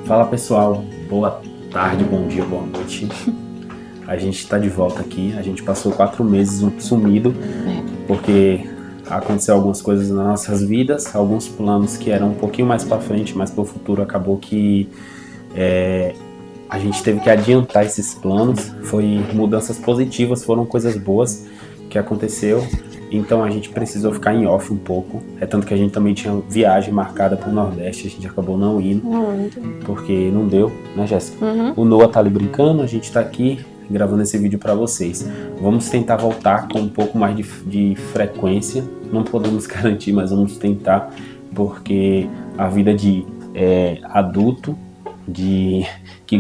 Fala pessoal, boa tarde, bom dia, boa noite. A gente está de volta aqui, a gente passou 4 meses sumido, porque aconteceu algumas coisas nas nossas vidas, alguns planos que eram um pouquinho mais para frente, mas para o futuro acabou que a gente teve que adiantar esses planos. Foi mudanças positivas, foram coisas boas que aconteceu. Então a gente precisou ficar em off um pouco. É tanto que a gente também tinha viagem marcada para o Nordeste, a gente acabou não indo, porque não deu, né, Jéssica? O Noah tá ali brincando, a gente tá aqui gravando esse vídeo para vocês. Vamos tentar voltar com um pouco mais de frequência. Não podemos garantir, mas vamos tentar, porque a vida de adulto, que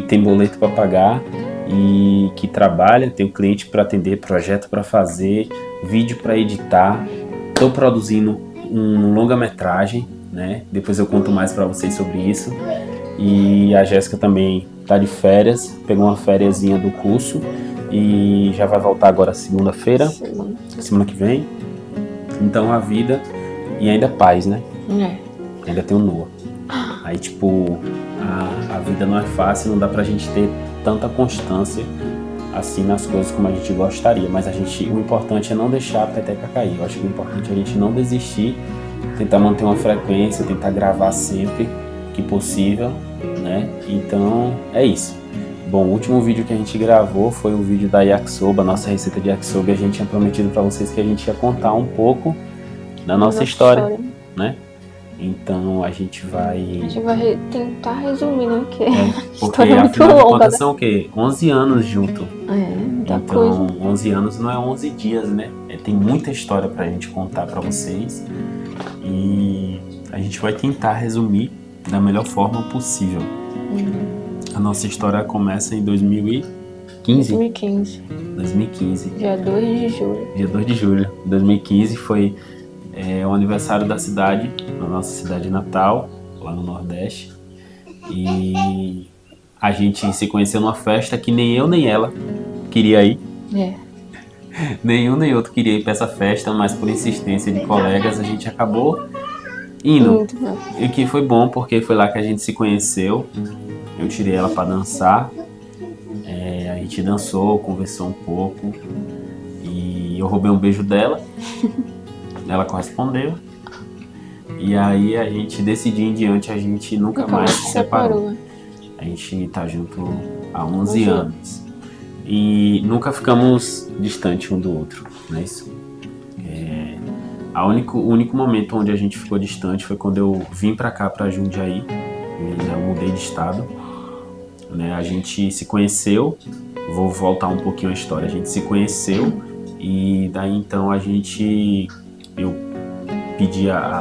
tem boleto para pagar e que trabalha, tem um cliente para atender, projeto para fazer, vídeo para editar. Estou produzindo um longa-metragem, né? Depois eu conto mais para vocês sobre isso. E a Jéssica também tá de férias, pegou uma fériasinha do curso e já vai voltar agora segunda-feira, semana que vem. Então a vida e ainda paz, né? Ainda tem o Noah. Aí tipo, a vida não é fácil, não dá pra gente ter tanta constância assim nas coisas como a gente gostaria, mas o importante é não deixar a peteca cair. Eu acho que o importante é a gente não desistir, tentar manter uma frequência, tentar gravar sempre que possível, né? Então é isso. Bom, o último vídeo que a gente gravou foi o vídeo da yakisoba, nossa receita de yakisoba, e a gente tinha prometido para vocês que a gente ia contar um pouco da nossa história, né? Então a gente vai tentar resumir, né? Porque afinal de contas são o quê? 11 anos junto. Muita então, coisa. 11 anos não é 11 dias, né? Tem muita história pra gente contar pra vocês. E a gente vai tentar resumir da melhor forma possível. A nossa história começa em 2015. 2015. Dia 2 de julho. Dia 2 de julho. 2015 foi o aniversário da cidade, na nossa cidade natal, lá no Nordeste. E a gente se conheceu numa festa que nem eu nem ela queria ir. Nenhum nem outro queria ir para essa festa, mas por insistência de colegas a gente acabou indo. E que foi bom, porque foi lá que a gente se conheceu. Eu tirei ela para dançar. A gente dançou, conversou um pouco. E eu roubei um beijo dela. Ela correspondeu. E aí a gente decidiu em diante, a gente nunca mais se separou. A gente tá junto há 11 anos. E nunca ficamos distantes um do outro, não é isso? O único momento onde a gente ficou distante foi quando eu vim pra cá, pra Jundiaí. Eu mudei de estado. Né? A gente se conheceu, vou voltar um pouquinho a história. A gente se conheceu e daí então eu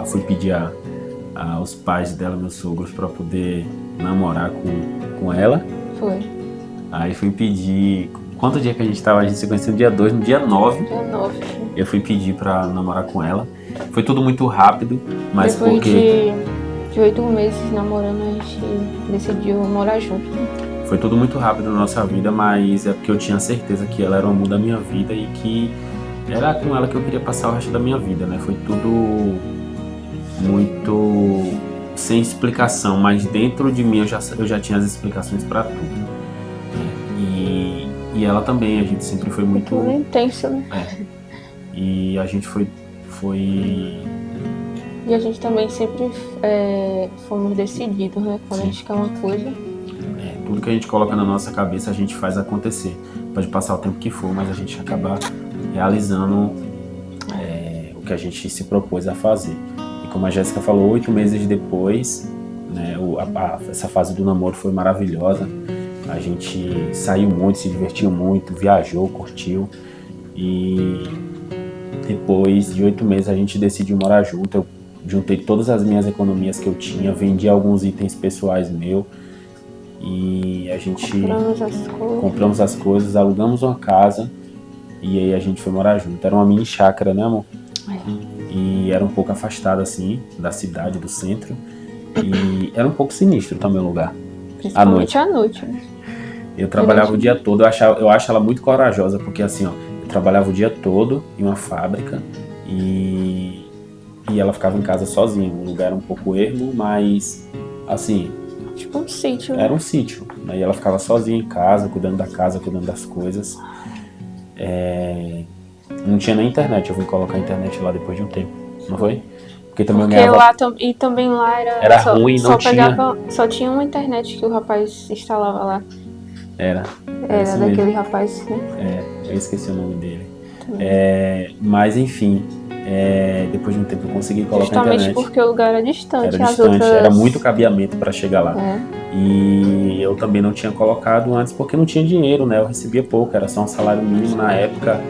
fui pedir aos pais dela, meus sogros, para poder namorar com ela. Foi. Aí fui pedir... Quanto dia que a gente tava? A gente se conheceu no dia 2, no dia 9. Dia 9. Eu fui pedir para namorar com ela. Foi tudo muito rápido, mas depois porque... de 8 meses namorando, a gente decidiu morar junto. Foi tudo muito rápido na nossa vida, mas é porque eu tinha certeza que ela era o amor da minha vida e que era com ela que eu queria passar o resto da minha vida, né? Foi tudo muito sem explicação, mas dentro de mim eu já tinha as explicações para tudo. E ela também, a gente sempre foi muito intenso, né? E a gente foi... E a gente também sempre fomos decididos, né? Quando a gente quer uma coisa. Tudo que a gente coloca na nossa cabeça a gente faz acontecer. Pode passar o tempo que for, mas a gente acaba realizando o que a gente se propôs a fazer. E como a Jéssica falou, 8 meses depois, né, essa fase do namoro foi maravilhosa. A gente saiu muito, se divertiu muito, viajou, curtiu. E depois de 8 meses a gente decidiu morar junto. Eu juntei todas as minhas economias que eu tinha, vendi alguns itens pessoais meus. E a gente compramos as coisas, alugamos uma casa e aí a gente foi morar junto. Era uma mini chácara, né, amor? E era um pouco afastado assim da cidade, do centro. E era um pouco sinistro também o lugar. Principalmente à noite, né? Eu trabalhava o dia todo, eu acho ela muito corajosa, porque assim, ó, eu trabalhava o dia todo em uma fábrica e ela ficava em casa sozinha. O lugar era um pouco ermo, mas assim, Tipo um sítio. Era um sítio. Aí ela ficava sozinha em casa, cuidando da casa, cuidando das coisas. Não tinha nem internet, eu vim colocar a internet lá depois de um tempo, não foi? Porque também Porque e também lá era ruim, não tinha. Só tinha uma internet que o rapaz instalava lá. Era daquele rapaz, né? Eu esqueci o nome dele. Mas enfim, depois de um tempo eu consegui colocar a internet. Justamente porque o lugar era distante. Era muito cabeamento para chegar lá. E eu também não tinha colocado antes porque não tinha dinheiro, né? Eu recebia pouco, era só um salário mínimo na época.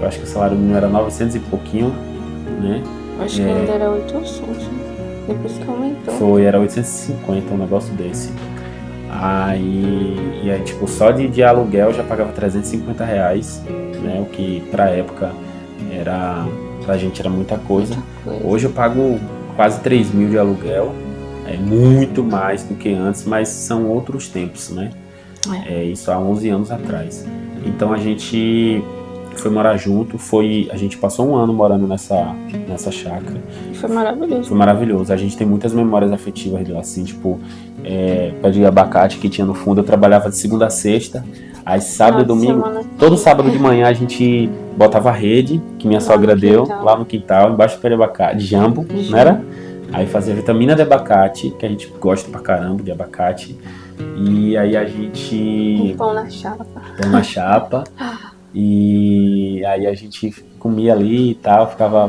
Eu acho que o salário mínimo era 900 e pouquinho, né? Acho que ainda era 800, depois que aumentou. Era 850, um negócio desse. E aí, tipo, só de aluguel eu já pagava R$350, né? O que pra época pra gente era muita coisa. Hoje eu pago quase 3 mil de aluguel, é muito mais do que antes, mas são outros tempos, né? Isso há 11 anos atrás. Então a gente foi morar junto, a gente passou um ano morando nessa chácara. E foi maravilhoso. Foi maravilhoso. A gente tem muitas memórias afetivas dela, assim, tipo, pé de abacate que tinha no fundo. Eu trabalhava de segunda a sexta, aí sábado e domingo, todo sábado de manhã a gente botava rede, que minha sogra deu, lá no quintal, embaixo do pé de abacate, de jambo, não era? Aí fazia vitamina de abacate, que a gente gosta pra caramba de abacate. E aí a gente... Pão na chapa. E aí a gente comia ali e tal,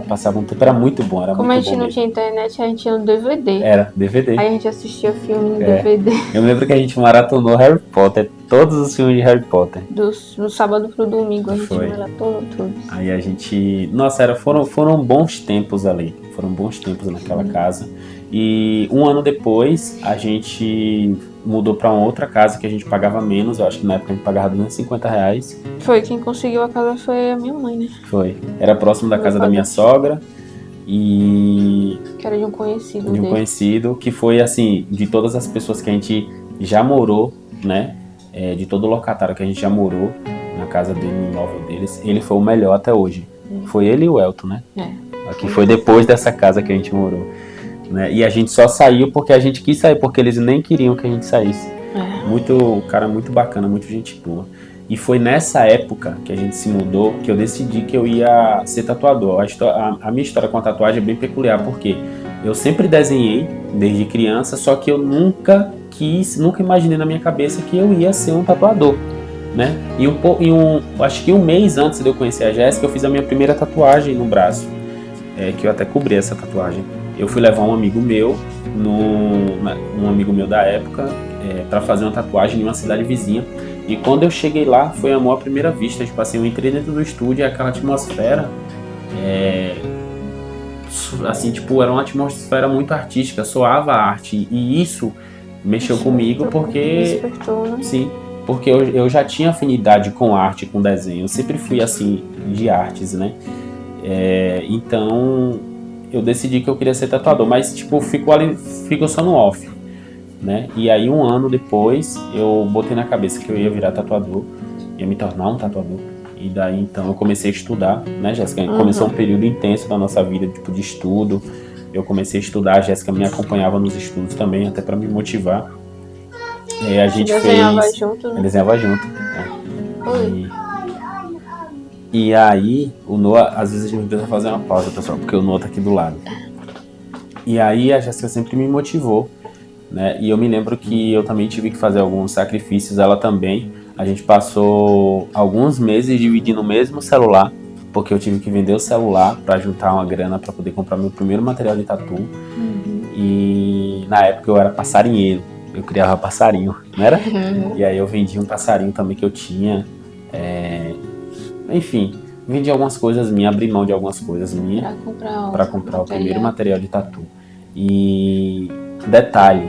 passava um tempo, era muito bom, era Como muito bom. A gente não tinha internet, a gente tinha um DVD. Era, DVD. Aí a gente assistia filme no DVD. Eu lembro que a gente maratonou Harry Potter, todos os filmes de Harry Potter. Do sábado pro domingo a gente maratonou tudo. Aí a gente... Nossa, foram bons tempos ali, foram bons tempos naquela casa. E um ano depois a gente mudou pra uma outra casa que a gente pagava menos. Eu acho que na época a gente pagava R$250. Foi, quem conseguiu a casa foi a minha mãe, né? Foi. Era próximo da casa da minha sogra. E... Que era de um conhecido De um conhecido, que foi assim, de todas as pessoas que a gente já morou, né? De todo o locatário que a gente já morou na casa dele, no imóvel deles, ele foi o melhor até hoje. Foi ele e o Elton, né? Aqui foi depois dessa casa que a gente morou. Né? E a gente só saiu porque a gente quis sair, porque eles nem queriam que a gente saísse. O cara muito bacana, muito gente boa. E foi nessa época que a gente se mudou que eu decidi que eu ia ser tatuador. A minha história com a tatuagem é bem peculiar, porque eu sempre desenhei desde criança, só que eu nunca imaginei na minha cabeça que eu ia ser um tatuador, né? Acho que um mês antes de eu conhecer a Jéssica, eu fiz a minha primeira tatuagem no braço, que eu até cobri essa tatuagem. Eu fui levar um amigo meu da época, para fazer uma tatuagem em uma cidade vizinha. E quando eu cheguei lá, foi amor à primeira vista. Tipo assim, eu entrei dentro do estúdio e aquela atmosfera, assim, tipo, era uma atmosfera muito artística, soava arte. E isso mexeu comigo porque... Despertou, né? Sim, porque eu já tinha afinidade com arte, com desenho. Eu sempre fui, assim, de artes, né? Então... eu decidi que eu queria ser tatuador, mas tipo, ficou só no off, né? E aí um ano depois eu botei na cabeça que eu ia virar tatuador, ia me tornar um tatuador. E daí então eu comecei a estudar, né, Jéssica? Começou um período intenso da nossa vida, tipo, de estudo. Eu comecei a estudar, a Jéssica me acompanhava nos estudos também, até para me motivar. A gente desenhava junto, né? E aí, o Noah, às vezes a gente tenta fazer uma pausa, pessoal, porque o Noah tá aqui do lado. E aí a Jéssica sempre me motivou, né? E eu me lembro que eu também tive que fazer alguns sacrifícios, ela também. A gente passou alguns meses dividindo o mesmo celular, porque eu tive que vender o celular para juntar uma grana para poder comprar meu primeiro material de tatu. E na época eu era passarinheiro, eu criava passarinho, não era? E aí eu vendi um passarinho também que eu tinha. Enfim, vendi algumas coisas minhas, abri mão de algumas coisas minhas para comprar o primeiro material de tatu. E detalhe,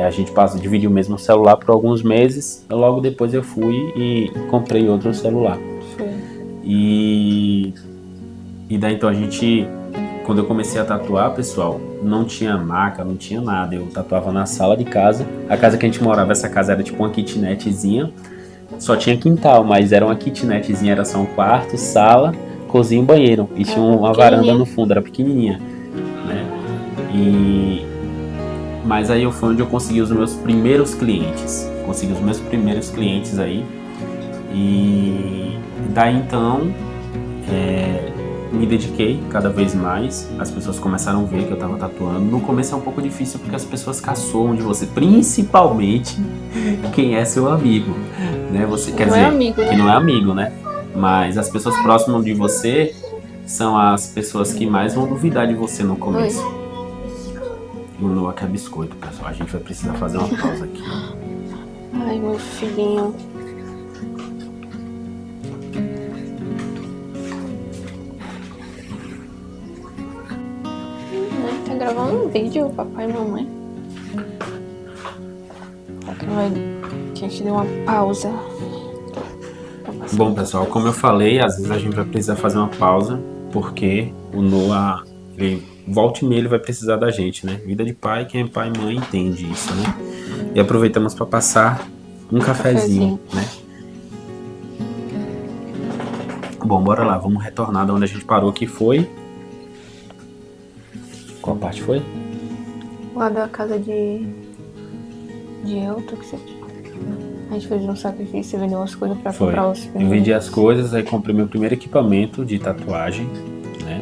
a gente dividiu o mesmo celular por alguns meses, logo depois eu fui e comprei outro celular. E daí então quando eu comecei a tatuar, pessoal, não tinha maca, não tinha nada, eu tatuava na sala de casa. A casa que a gente morava, essa casa era tipo uma kitnetzinha. Só tinha quintal, mas era uma kitnetzinha, era só um quarto, sala, cozinha e banheiro. E tinha uma varanda no fundo, era pequenininha, né? Mas aí foi onde eu consegui os meus primeiros clientes. Consegui os meus primeiros clientes aí. E daí então me dediquei cada vez mais. As pessoas começaram a ver que eu estava tatuando. No começo é um pouco difícil porque as pessoas caçoam de você, principalmente quem é seu amigo, né? Você quer dizer, que não é amigo, né? Mas as pessoas próximas de você são as pessoas que mais vão duvidar de você no começo. O Noah quer biscoito, pessoal. A gente vai precisar fazer uma pausa aqui. Ai, meu filhinho. Tá gravando um vídeo, papai e mamãe. A gente deu uma pausa. Bom, pessoal, como eu falei, às vezes a gente vai precisar fazer uma pausa, porque o Noah, volta e meia, ele vai precisar da gente, né? Vida de pai, quem é pai e mãe entende isso, né? E aproveitamos para passar um cafezinho, né? Bom, bora lá, vamos retornar de onde a gente parou, que foi... Qual parte foi? Lá da casa de Elton, que você... A gente fez um sacrifício, vendeu as coisas pra comprar os primeiros. Eu vendi as coisas, aí comprei meu primeiro equipamento de tatuagem, né?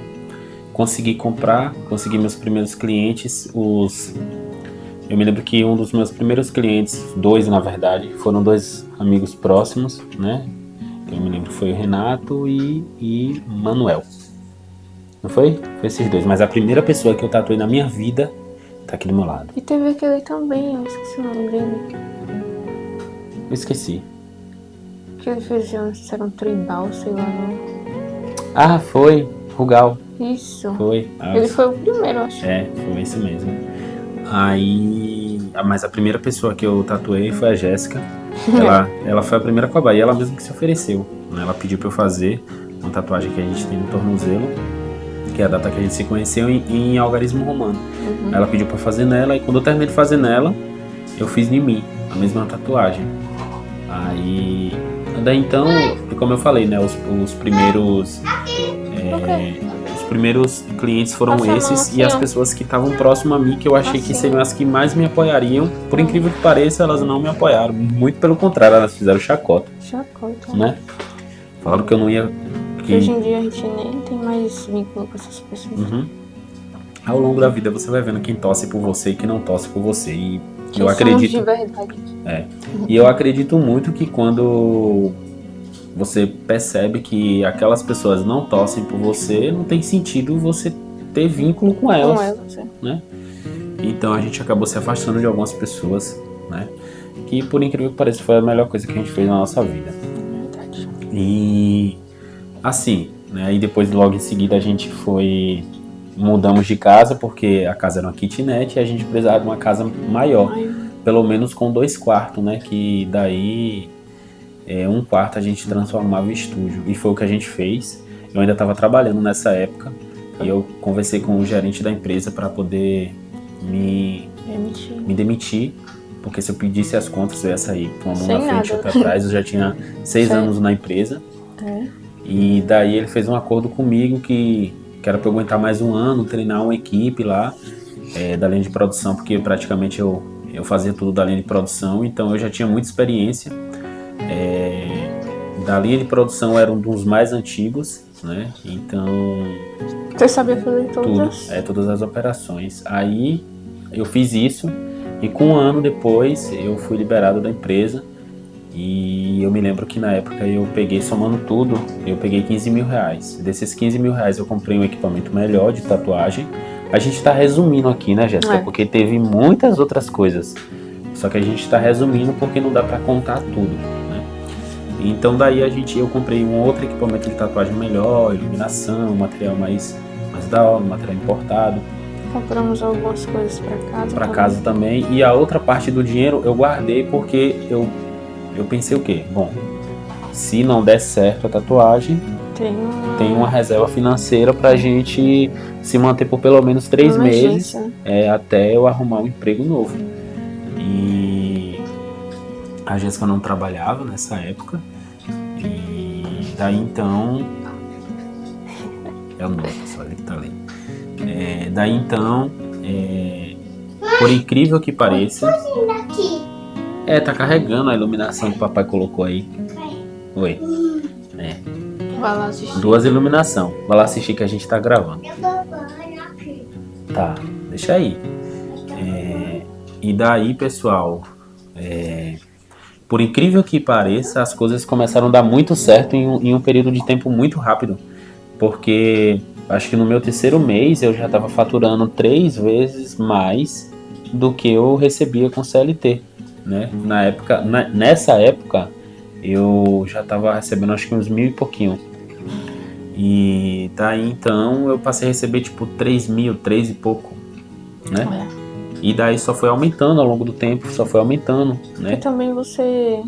Consegui comprar, consegui meus primeiros clientes, Eu me lembro que um dos meus primeiros clientes, 2 na verdade, foram 2 amigos próximos, né? Eu me lembro que foi o Renato e Manuel. Não foi? Foi esses 2, mas a primeira pessoa que eu tatuei na minha vida tá aqui do meu lado. E teve aquele também, eu esqueci o nome dele. Eu esqueci. Que ele fez, era um tribal, sei lá, não. Ah, foi. Rugal. Isso. Foi. Ele foi o primeiro, acho. Foi isso mesmo. Aí... Mas a primeira pessoa que eu tatuei foi a Jéssica. Ela foi a primeira a cobrar. E ela mesmo que se ofereceu, né? Ela pediu pra eu fazer uma tatuagem que a gente tem no tornozelo, que é a data que a gente se conheceu em algarismo romano. Aí ela pediu pra fazer nela. E quando eu terminei de fazer nela, eu fiz em mim a mesma tatuagem. Aí, daí então, como eu falei, né, os primeiros clientes foram esses, e as pessoas que estavam próximas a mim, que eu achei que seriam as que mais me apoiariam, por incrível que pareça, elas não me apoiaram, muito pelo contrário, elas fizeram chacota, né? Falaram que eu não ia... Hoje em dia a gente nem tem mais vínculo com essas pessoas. Ao longo da vida você vai vendo quem torce por você e quem não torce por você, e eu acredito de verdade. E eu acredito muito que quando você percebe que aquelas pessoas não torcem por você, não tem sentido você ter vínculo com elas, né? Então a gente acabou se afastando de algumas pessoas, né? Que por incrível que pareça foi a melhor coisa que a gente fez na nossa vida. Verdade. E assim, né? Aí depois logo em seguida a gente mudamos de casa, porque a casa era uma kitnet e a gente precisava de uma casa maior, pelo menos com 2 quartos, né? Que daí 1 quarto a gente transformava em estúdio, e foi o que a gente fez. Eu ainda estava trabalhando nessa época e eu conversei com o gerente da empresa para poder me demitir, porque se eu pedisse as contas eu ia sair com a mão na frente e outra atrás. Eu já tinha 6 anos na empresa, e daí ele fez um acordo comigo que era para eu aguentar mais 1 ano, treinar uma equipe lá da linha de produção, porque praticamente eu fazia tudo da linha de produção, então eu já tinha muita experiência. Da linha de produção era um dos mais antigos, né? Então... Você sabia fazer todas as operações. Aí eu fiz isso, e com 1 ano depois eu fui liberado da empresa. E eu me lembro que na época eu peguei, somando tudo, eu peguei 15 mil reais. Desses 15 mil reais eu comprei um equipamento melhor de tatuagem. A gente tá resumindo aqui, né, Jéssica? Porque teve muitas outras coisas. Só que a gente tá resumindo porque não dá pra contar tudo, né? Então daí eu comprei um outro equipamento de tatuagem melhor, iluminação, material mais da hora, material importado. Compramos algumas coisas pra casa também. E a outra parte do dinheiro eu guardei porque eu pensei o quê? Bom, se não der certo a tatuagem, tem uma reserva financeira pra gente se manter por pelo menos 3 meses, até eu arrumar um emprego novo. E a Jéssica não trabalhava nessa época, e daí então... É o novo, pessoal, ele que tá ali. Daí então... Por incrível que pareça... tá carregando a iluminação que o papai colocou aí. Oi. Vai lá assistir. 2 iluminação. Vai lá assistir que a gente tá gravando. Tá, deixa aí. E daí, pessoal, por incrível que pareça, as coisas começaram a dar muito certo em um período de tempo muito rápido. Porque acho que no meu 3º mês eu já estava faturando 3 vezes mais do que eu recebia com CLT, né? Nessa época eu já estava recebendo acho que uns 1.000 e pouquinho. E daí então eu passei a receber tipo 3.000, 3 e pouco, né? E daí só foi aumentando ao longo do tempo, só foi aumentando, né? E também você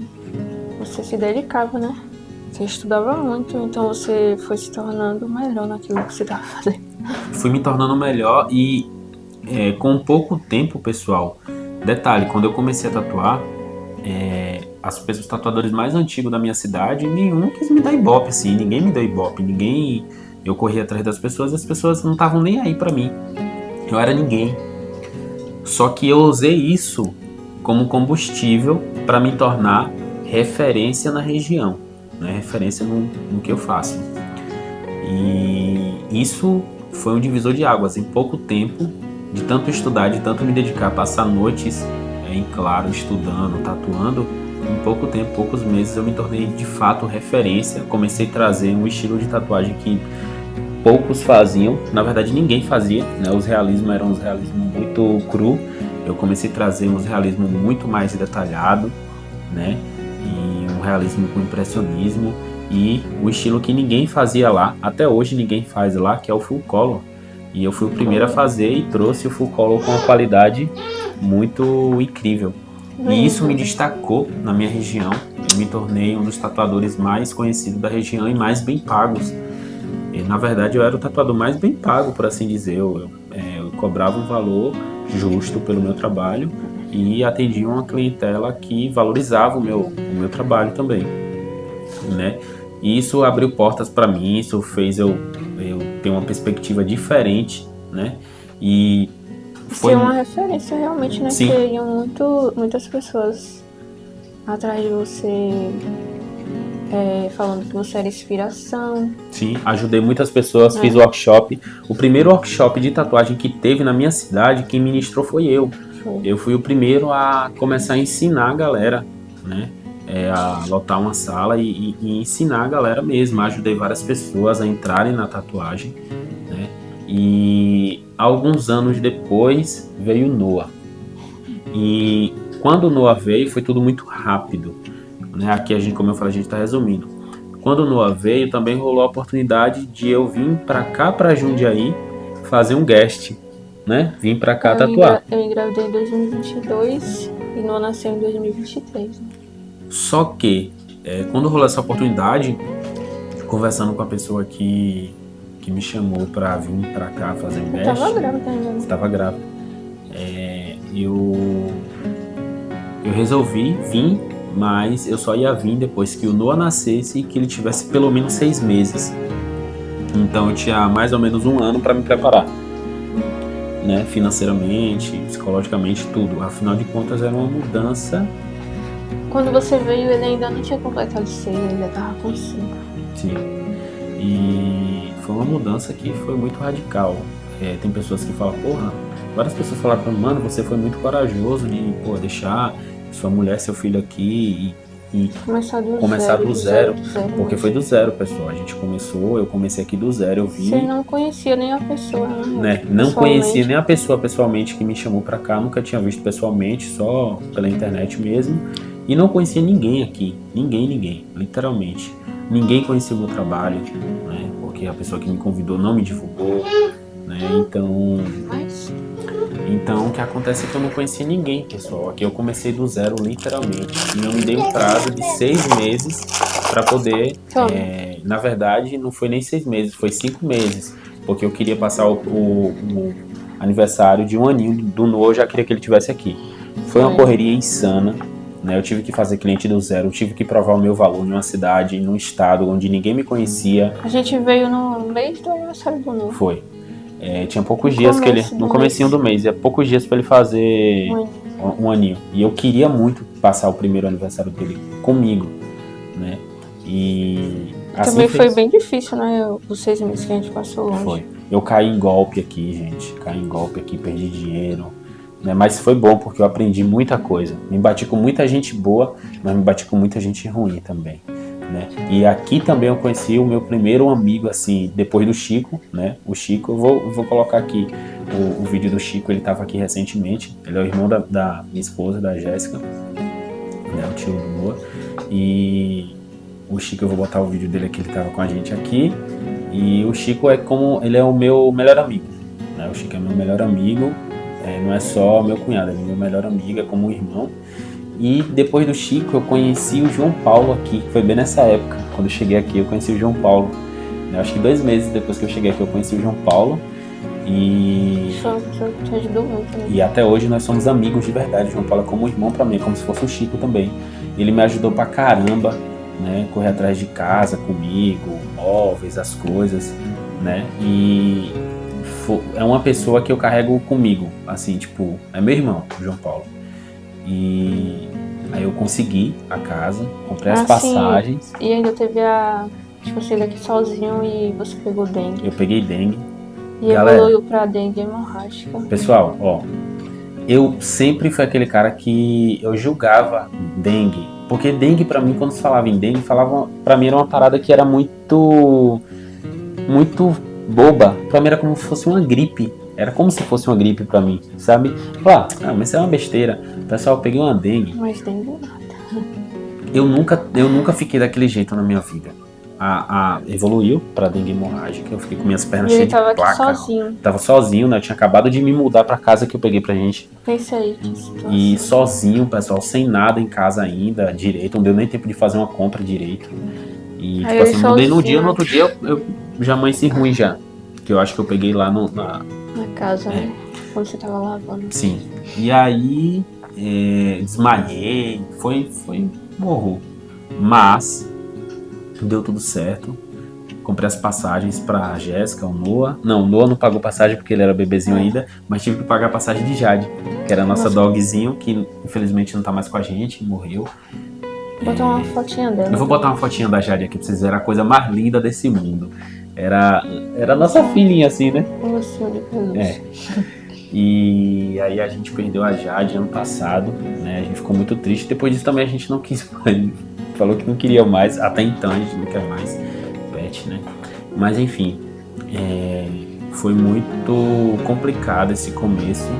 se dedicava, né? Você estudava muito, então você foi se tornando melhor naquilo que você estava fazendo. Fui me tornando melhor e com pouco tempo, pessoal. Detalhe, quando eu comecei a tatuar, os tatuadores mais antigos da minha cidade, nenhum quis me dar ibope, assim, ninguém me deu ibope, eu corria atrás das pessoas e as pessoas não estavam nem aí pra mim. Eu era ninguém. Só que eu usei isso como combustível para me tornar referência na região, né? Referência no que eu faço. E isso foi um divisor de águas. Em pouco tempo, de tanto estudar, de tanto me dedicar, passar noites em claro, estudando, tatuando, em pouco tempo, poucos meses, eu me tornei de fato referência. Comecei a trazer um estilo de tatuagem que poucos faziam, na verdade ninguém fazia, né? Os realismos eram uns realismos muito cru. Eu comecei a trazer uns realismos muito mais detalhado, né? E um realismo com impressionismo e o estilo que ninguém fazia lá, até hoje ninguém faz lá, que é o full color. E eu fui o primeiro a fazer e trouxe o full color com uma qualidade muito incrível. E isso me destacou na minha região. Eu me tornei um dos tatuadores mais conhecidos da região e mais bem pagos. E, na verdade, eu era o tatuador mais bem pago, por assim dizer. Eu cobrava um valor justo pelo meu trabalho e atendia uma clientela que valorizava o meu trabalho também, né? E isso abriu portas para mim, isso fez eu ter uma perspectiva diferente, né? E foi uma referência realmente, né? Sim. Que iam muitas pessoas atrás de você, falando que você era inspiração. Sim, ajudei muitas pessoas, fiz workshop. O primeiro workshop de tatuagem que teve na minha cidade, quem ministrou foi eu. Eu fui o primeiro a começar a ensinar a galera, né? A lotar uma sala e ensinar a galera mesmo. Ajudei várias pessoas a entrarem na tatuagem, né? E alguns anos depois veio o Noah. E quando o Noah veio, foi tudo muito rápido, né? Aqui, como eu falei, a gente está resumindo. Quando o Noah veio, também rolou a oportunidade de eu vir para cá, para Jundiaí, fazer um guest, né? Vim para cá tatuar. Eu engravidei em 2022 e Noah nasceu em 2023, né? Só que, quando rolou essa oportunidade, conversando com a pessoa que me chamou para vir para cá fazer um guest... Estava grávida ainda, né? Estava grávida. Eu resolvi vir, mas eu só ia vir depois que o Noah nascesse e que ele tivesse pelo menos 6 meses. Então eu tinha mais ou menos 1 ano para me preparar, né? Financeiramente, psicologicamente, tudo. Afinal de contas, era uma mudança. Quando você veio, ele ainda não tinha completado 6, ele ainda estava com 5. Sim. E foi uma mudança que foi muito radical. Tem pessoas que falam, porra, várias pessoas falaram pra mim, mano, você foi muito corajoso de deixar sua mulher, seu filho aqui e começar do zero. Porque foi do zero, pessoal. A gente começou, eu comecei aqui do zero, eu vim. Você não conhecia nem a pessoa, né? Não conhecia nem a pessoa pessoalmente que me chamou pra cá, nunca tinha visto pessoalmente, só pela internet mesmo. E não conhecia ninguém aqui, ninguém, literalmente. Ninguém conhecia o meu trabalho, né? Porque a pessoa que me convidou não me divulgou, né? Então, o que acontece é que eu não conhecia ninguém, pessoal. Aqui eu comecei do zero, literalmente. E eu me dei um prazo de 6 meses para poder... na verdade, não foi nem 6 meses, foi 5 meses. Porque eu queria passar o aniversário de 1 aninho do Noah, eu já queria que ele estivesse aqui. Foi uma correria insana, né? Eu tive que fazer cliente do zero, eu tive que provar o meu valor em uma cidade, num estado onde ninguém me conhecia. A gente veio no mês do aniversário do Noah. Foi. Tinha poucos dias que ele... No comecinho do mês. Ia poucos dias pra ele fazer um aninho. E eu queria muito passar o primeiro aniversário dele comigo, né? E... assim também foi bem difícil, né? Os 6 meses que a gente passou longe. Foi. Eu caí em golpe aqui, gente. Caí em golpe aqui, perdi dinheiro. Né? Mas foi bom porque eu aprendi muita coisa. Me bati com muita gente boa, mas me bati com muita gente ruim também. Né? E aqui também eu conheci o meu primeiro amigo, assim, depois do Chico, né? O Chico, eu vou colocar aqui o vídeo do Chico, ele estava aqui recentemente. Ele é o irmão da minha esposa, da Jéssica, né? O tio do Noah. E o Chico, eu vou botar o vídeo dele aqui, ele estava com a gente aqui. E o Chico ele é o meu melhor amigo, né? O Chico é meu melhor amigo, não é só meu cunhado, é meu melhor amigo, é como um irmão. E depois do Chico eu conheci o João Paulo aqui, que foi bem nessa época, quando eu cheguei aqui eu conheci o João Paulo. Eu acho que 2 meses depois que eu cheguei aqui eu conheci o João Paulo. E te ajudou muito, né? E até hoje nós somos amigos de verdade. O João Paulo é como um irmão pra mim, como se fosse o Chico também. Ele me ajudou pra caramba, né? Correr atrás de casa comigo, móveis, as coisas, né? E é uma pessoa que eu carrego comigo, assim, tipo, é meu irmão, o João Paulo. E aí eu consegui a casa, comprei as passagens. Sim. E ainda teve tipo, você daqui sozinho e você pegou dengue. Eu peguei dengue. E evoluiu pra dengue hemorrágica. Pessoal, ó, eu sempre fui aquele cara que eu julgava dengue. Porque dengue pra mim, quando se falava em dengue, pra mim era uma parada que era muito boba. Pra mim era como se fosse uma gripe. Era como se fosse uma gripe pra mim, sabe? Mas isso é uma besteira. Pessoal, eu peguei uma dengue. Mas dengue nada. Eu nunca fiquei daquele jeito na minha vida. Evoluiu pra dengue hemorrágica. Eu fiquei com minhas pernas cheias de placa. Ele tava aqui sozinho. Tava sozinho, né? Eu tinha acabado de me mudar pra casa que eu peguei pra gente. Pense aí, que situação. E sozinho, pessoal, sem nada em casa ainda, direito. Não deu nem tempo de fazer uma compra direito. E, tipo assim, mudei no outro dia eu já amanheci ruim já. Que eu acho que eu peguei lá na casa, né? Quando você tava lavando. Sim. E aí, desmaiei. Foi um horror. Mas deu tudo certo. Comprei as passagens pra Jéssica, o Noah. Não, o Noah não pagou passagem porque ele era bebezinho ainda, mas tive que pagar a passagem de Jade, que era a nossa dogzinho, que infelizmente não tá mais com a gente, morreu. Vou botar uma fotinha dela. Eu vou botar uma fotinha da Jade aqui pra vocês verem a coisa mais linda desse mundo. Era a nossa filhinha, assim, né? E aí a gente perdeu a Jade ano passado, né? A gente ficou muito triste. Depois disso também a gente não quis mais. Falou que não queria mais, até então a gente não quer mais pet, né? Mas enfim, foi muito complicado esse começo,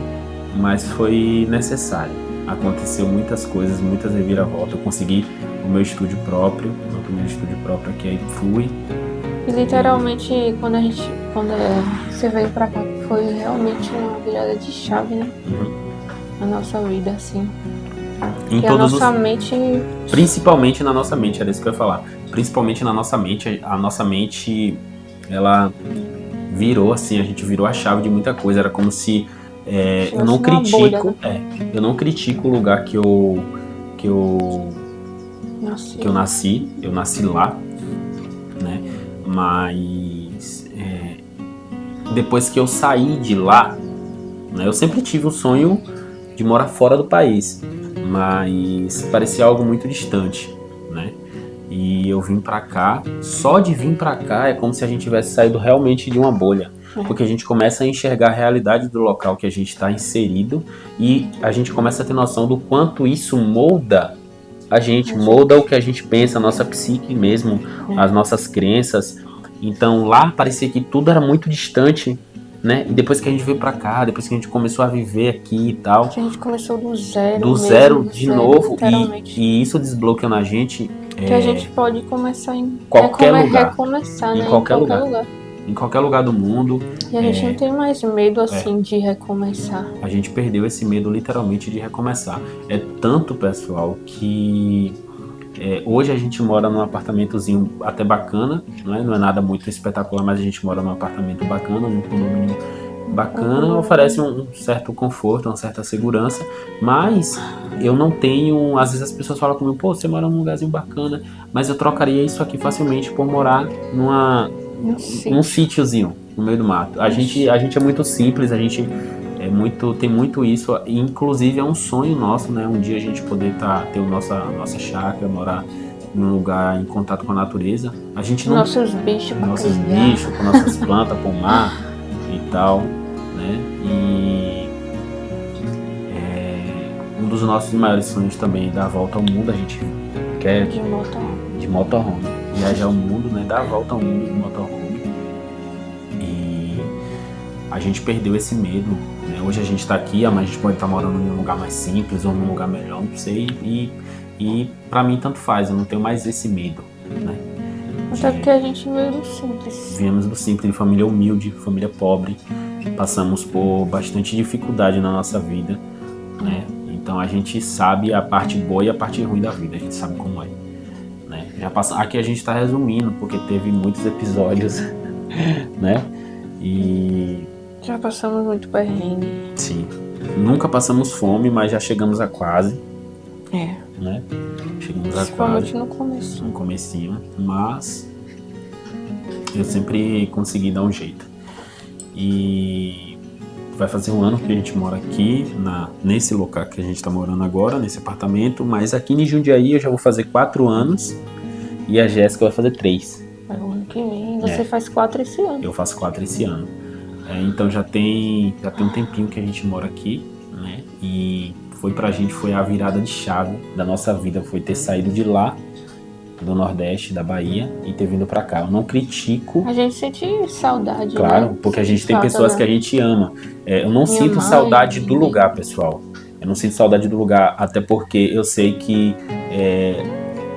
mas foi necessário. Aconteceu muitas coisas, muitas reviravoltas. Eu consegui o meu estúdio próprio, meu primeiro estúdio próprio aqui, aí fui. E literalmente, quando você veio pra cá, foi realmente uma virada de chave, né? Na nossa vida, assim. Principalmente na nossa mente, era isso que eu ia falar. Principalmente na nossa mente, a nossa mente, ela virou, assim, a gente virou a chave de muita coisa. Era como se... eu não critico... Bolha, né? Eu não critico o lugar que eu nasci. Eu nasci lá, né? Mas depois que eu saí de lá, né, eu sempre tive o sonho de morar fora do país, mas parecia algo muito distante, né? E eu vim pra cá, só de vir pra cá é como se a gente tivesse saído realmente de uma bolha, porque a gente começa a enxergar a realidade do local que a gente está inserido e a gente começa a ter noção do quanto isso molda a gente, molda o que a gente pensa, a nossa psique mesmo, as nossas crenças. Então lá parecia que tudo era muito distante, né? E depois que a gente veio pra cá, depois que a gente começou a viver aqui e tal, que a gente começou do zero. Do zero de novo, e isso desbloqueou na gente. Que a gente pode começar em qualquer lugar. Recomeçar, né? Em qualquer lugar. Em qualquer lugar do mundo. E a gente não tem mais medo, assim, de recomeçar. A gente perdeu esse medo, literalmente, de recomeçar. É tanto, pessoal, que hoje a gente mora num apartamentozinho até bacana, não é nada muito espetacular, mas a gente mora num apartamento bacana, num condomínio bacana, oferece um certo conforto, uma certa segurança, mas eu não tenho... Às vezes as pessoas falam comigo, pô, você mora num lugarzinho bacana, mas eu trocaria isso aqui facilmente por morar num sítiozinho, no meio do mato. A gente é muito simples, a gente tem muito isso, inclusive é um sonho nosso, né? Um dia a gente poder ter nossa chácara, morar em um lugar em contato com a natureza. A gente não... Nossos bichos, com nossas plantas, pomar e tal, né? E um dos nossos maiores sonhos também é dar a volta ao mundo. A gente quer de motorhome, viajar o mundo, né? Dar a volta ao mundo de motorhome. E a gente perdeu esse medo, né? Hoje a gente está aqui, mas a gente pode estar morando em um lugar mais simples ou num lugar melhor, não sei. E pra mim tanto faz, eu não tenho mais esse medo, né? Até porque a gente veio do simples. Viemos do simples, de família humilde, família pobre. Passamos por bastante dificuldade na nossa vida, né? Então a gente sabe a parte boa e a parte ruim da vida, a gente sabe como é, né? Aqui a gente está resumindo, porque teve muitos episódios, né? E já passamos muito perrengue. Sim. Nunca passamos fome, mas já chegamos a quase. Né? Chegamos a quase. No começo. No comecinho, mas eu sempre consegui dar um jeito. E vai fazer um ano que a gente mora aqui, nesse local que a gente está morando agora, nesse apartamento, mas aqui em Jundiaí eu já vou fazer 4 anos e a Jéssica vai fazer 3. É o ano que vem. Você faz 4 esse ano. Eu faço 4 esse ano. Então já tem um tempinho que a gente mora aqui, né? E foi a virada de chave da nossa vida, foi ter saído de lá, do Nordeste, da Bahia, e ter vindo pra cá. Eu não critico. A gente sente saudade, claro, né? Porque a gente tem pessoas que a gente ama. Eu não sinto saudade do lugar, pessoal. Eu não sinto saudade do lugar, até porque eu sei que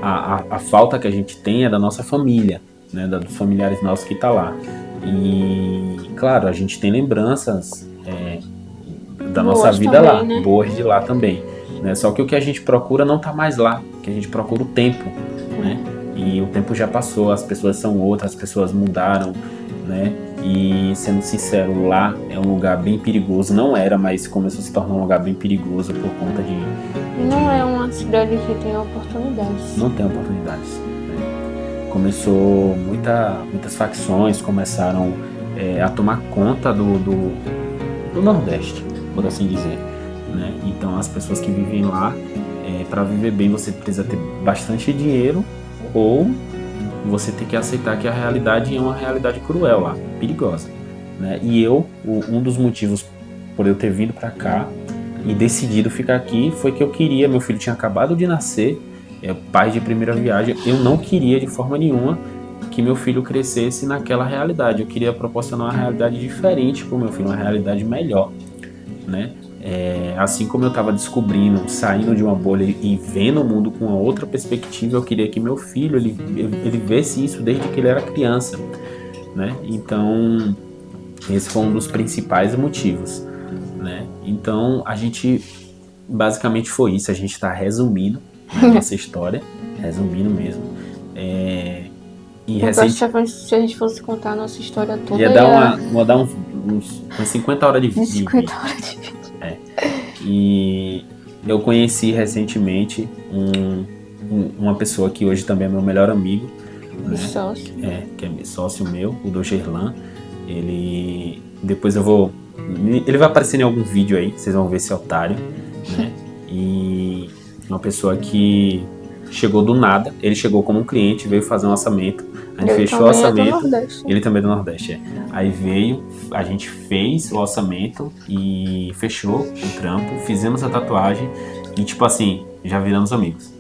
a falta que a gente tem é da nossa família, né? Dos familiares nossos que tá lá. E, claro, a gente tem lembranças da nossa vida também, lá, né? Boas de lá também, né? Só que o que a gente procura não tá mais lá, o que a gente procura o tempo, né? E o tempo já passou, as pessoas são outras, as pessoas mudaram, né? E, sendo sincero, lá é um lugar bem perigoso, não era, mas começou a se tornar um lugar bem perigoso por conta de... Não é uma cidade que tem oportunidades. Não tem oportunidades, né? Começou muitas facções, começaram a tomar conta do Nordeste, por assim dizer, né? Então as pessoas que vivem lá, para viver bem você precisa ter bastante dinheiro ou você tem que aceitar que a realidade é uma realidade cruel lá, perigosa, né? E um dos motivos por eu ter vindo para cá e decidido ficar aqui foi que eu queria, meu filho tinha acabado de nascer, pai de primeira viagem, eu não queria de forma nenhuma que meu filho crescesse naquela realidade. Eu queria proporcionar uma realidade diferente para o meu filho, uma realidade melhor, né? Assim como eu estava descobrindo, saindo de uma bolha e vendo o mundo com uma outra perspectiva, eu queria que meu filho ele visse isso desde que ele era criança, né? Então esse foi um dos principais motivos, né? Então a gente basicamente foi isso. A gente está resumindo a nossa história, resumindo mesmo. Se a gente fosse contar a nossa história toda, ia dar umas 50 horas de vídeo. 50 horas de vídeo. E eu conheci recentemente uma pessoa que hoje também é meu melhor amigo, né? Sócio. Que é sócio meu, o Dogerlan. Ele vai aparecer em algum vídeo aí, vocês vão ver esse otário, né? E uma pessoa que chegou do nada, ele chegou como um cliente, veio fazer um orçamento, a gente fechou o orçamento, ele também é do Nordeste, Aí veio, a gente fez o orçamento e fechou o trampo, fizemos a tatuagem e tipo assim, já viramos amigos.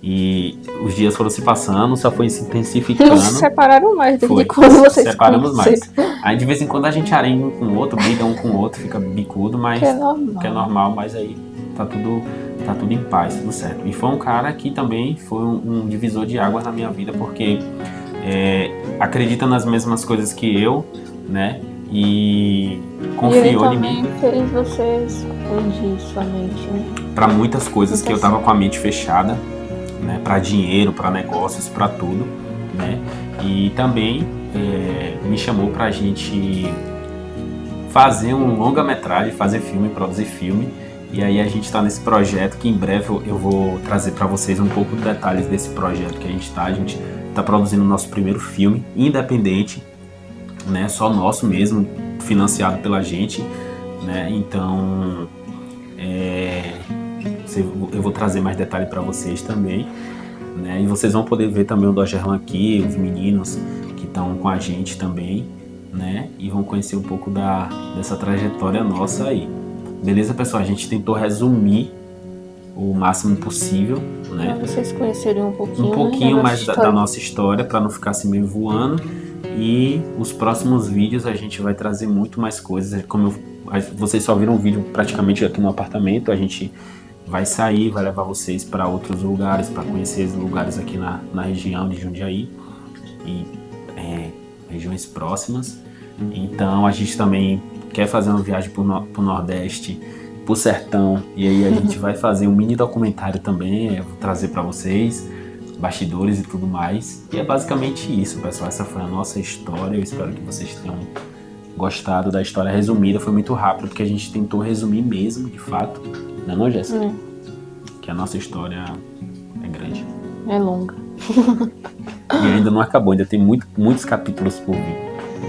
E os dias foram se passando, só foi se intensificando. Não se separaram mais desde quando vocês se separamos mais. Aí de vez em quando a gente arenga um com o outro, briga um com o outro, fica bicudo, mas que é normal, mas aí tá tudo em paz, tudo certo. E foi um cara que também foi um divisor de águas na minha vida, porque acredita nas mesmas coisas que eu, né? E confiou em mim. Ele também fez você expandir sua mente, né? Pra muitas coisas que eu tava com a mente fechada, né? Pra dinheiro, pra negócios, pra tudo, né? E também me chamou pra gente fazer um longa-metragem, fazer filme, produzir filme. E aí a gente tá nesse projeto que em breve eu vou trazer pra vocês um pouco de detalhes desse projeto que a gente tá produzindo o nosso primeiro filme independente, né, só nosso mesmo, financiado pela gente, né? Então eu vou trazer mais detalhe para vocês também, né? E vocês vão poder ver também o Dogerlan aqui, os meninos que estão com a gente também, né? E vão conhecer um pouco dessa trajetória nossa aí. Beleza, pessoal? A gente tentou resumir o máximo possível, né? Para vocês conhecerem um pouquinho né, mais da nossa história, para não ficar assim meio voando. E os próximos vídeos a gente vai trazer muito mais coisas. Como vocês só viram o vídeo praticamente aqui no apartamento, a gente vai sair, vai levar vocês para outros lugares, para conhecer os lugares aqui na região de Jundiaí e regiões próximas. Então a gente também quer fazer uma viagem para o Nordeste, pro sertão, e aí a gente vai fazer um mini documentário também, eu vou trazer para vocês bastidores e tudo mais. E é basicamente isso, pessoal. Essa foi a nossa história. Eu espero que vocês tenham gostado da história resumida. Foi muito rápido porque a gente tentou resumir mesmo, de fato, não, Jéssica? Que a nossa história é grande, é longa e ainda não acabou, ainda tem muitos capítulos por vir.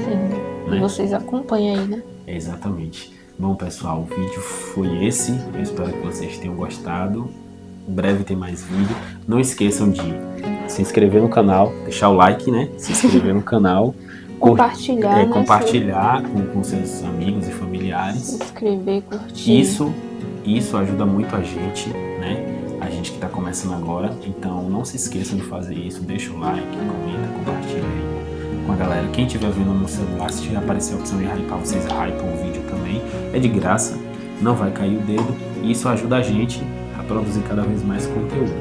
Sim, né? E vocês acompanham aí, né? Exatamente. Bom, pessoal, o vídeo foi esse. Eu espero que vocês tenham gostado. Em breve tem mais vídeo. Não esqueçam de se inscrever no canal, deixar o like, né? Se inscrever no canal. Compartilhar, né? Compartilhar com seus amigos e familiares. Se inscrever, curtir. Isso ajuda muito a gente, né? A gente que está começando agora. Então não se esqueçam de fazer isso. Deixa o like, comenta, compartilha aí com a galera. Quem estiver vendo no celular, se aparecer a opção de hypar, vocês hypam o vídeo também. É de graça, não vai cair o dedo. E isso ajuda a gente a produzir cada vez mais conteúdo.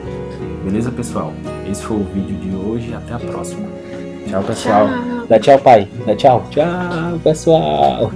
Beleza, pessoal? Esse foi o vídeo de hoje. Até a próxima. Tchau, pessoal. Tchau. Dá tchau, pai. Dá tchau. Tchau, pessoal.